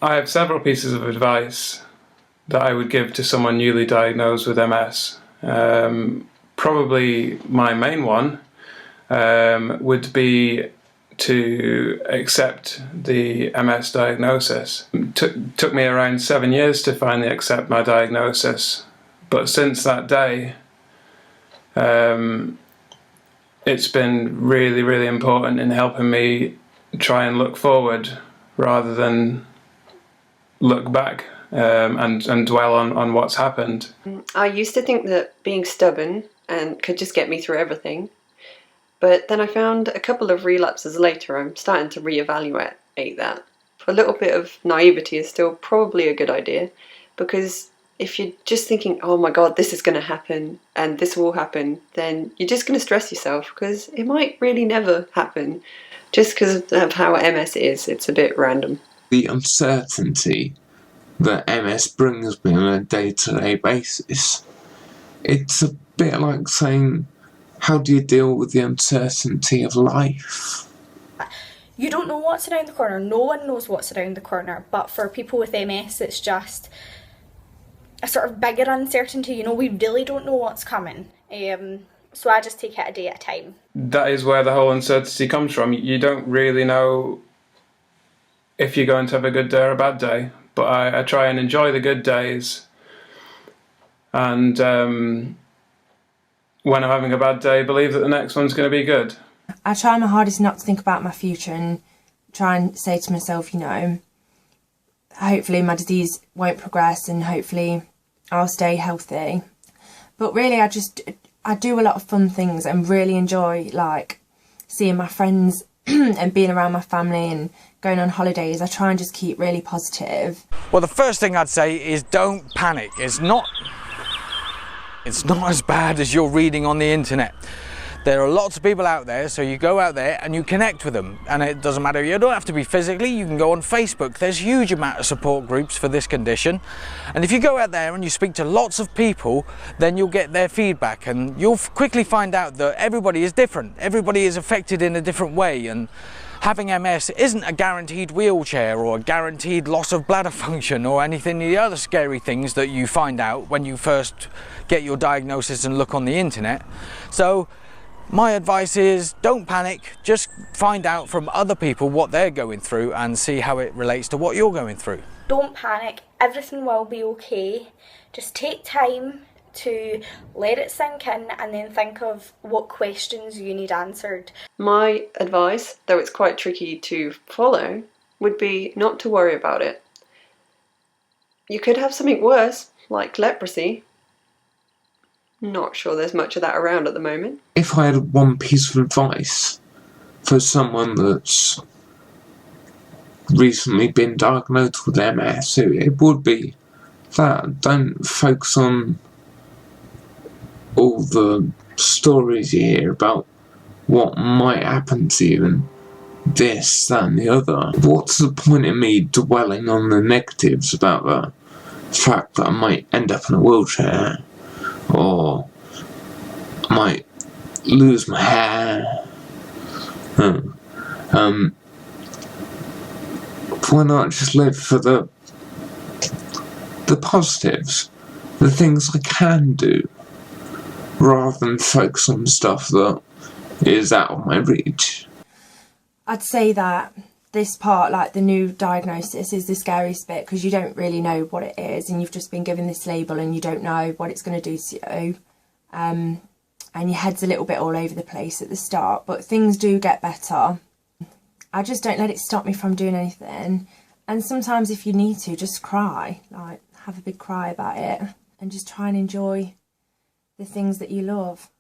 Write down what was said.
I have several pieces of advice that I would give to someone newly diagnosed with MS. Probably my main one would be to accept the MS diagnosis. Took me around 7 years to finally accept my diagnosis, but since that day, it's been really, really important in helping me try and look forward rather than look back and dwell on what's happened. I used to think that being stubborn and could just get me through everything, but then I found a couple of relapses later I'm starting to reevaluate that. A little bit of naivety is still probably a good idea, because if you're just thinking, oh my god, this is going to happen and this will happen, then you're just going to stress yourself, because it might really never happen just because of how MS is. It's a bit random. The uncertainty that MS brings me on a day-to-day basis, it's a bit like saying, how do you deal with the uncertainty of life? You don't know what's around the corner. No one knows what's around the corner. But for people with MS, it's just a sort of bigger uncertainty. You know, we really don't know what's coming. So I just take it a day at a time. That is where the whole uncertainty comes from. You don't really know if you're going to have a good day or a bad day. But I try and enjoy the good days. And when I'm having a bad day, believe that the next one's going to be good. I try my hardest not to think about my future and try and say to myself, you know, hopefully my disease won't progress and hopefully I'll stay healthy. But really I do a lot of fun things and really enjoy like seeing my friends and being around my family and going on holidays. I try and just keep really positive. Well, the first thing I'd say is don't panic. It's not as bad as you're reading on the internet. There are lots of people out there, so you go out there and you connect with them. And it doesn't matter, you don't have to be physically, you can go on Facebook. There's a huge amount of support groups for this condition. And if you go out there and you speak to lots of people, then you'll get their feedback and you'll quickly find out that everybody is different. Everybody is affected in a different way. And having MS isn't a guaranteed wheelchair or a guaranteed loss of bladder function or anything of the other scary things that you find out when you first get your diagnosis and look on the internet. So my advice is don't panic, just find out from other people what they're going through and see how it relates to what you're going through. Don't panic, everything will be okay. Just take time to let it sink in and then think of what questions you need answered. My advice, though it's quite tricky to follow, would be not to worry about it. You could have something worse, like leprosy. Not sure there's much of that around at the moment. If I had one piece of advice for someone that's recently been diagnosed with MS, it would be that don't focus on all the stories you hear about what might happen to you and this, that and the other. What's the point of me dwelling on the negatives about the fact that I might end up in a wheelchair or I might lose my hair? Why not just live for the positives, the things I can do, rather than focus on stuff that is out of my reach? I'd say that this part, like the new diagnosis, is the scariest bit because you don't really know what it is and you've just been given this label and you don't know what it's going to do to you. And your head's a little bit all over the place at the start, but things do get better. I just don't let it stop me from doing anything. And sometimes if you need to, just cry, like have a big cry about it and just try and enjoy the things that you love.